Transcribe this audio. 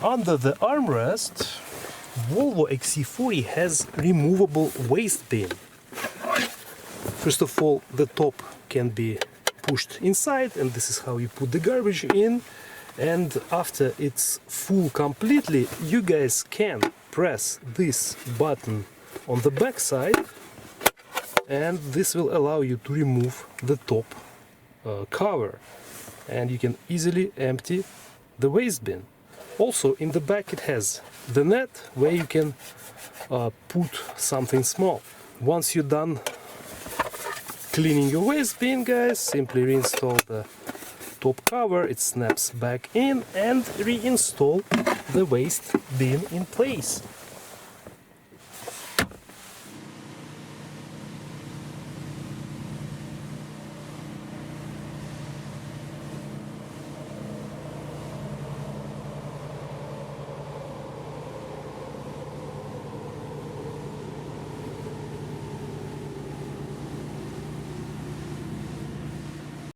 Under the armrest, Volvo XC40 has removable waste bin. First of all, the top can be pushed inside, and this is how you put the garbage in. And after it's full completely, you guys can press this button on the back side, and this will allow you to remove the top cover, and you can easily empty the waste bin. Also in the back it has the net where you can put something small. Once you're done cleaning your waste bin, guys, simply reinstall the top cover, it snaps back in, and reinstall the waste bin in place.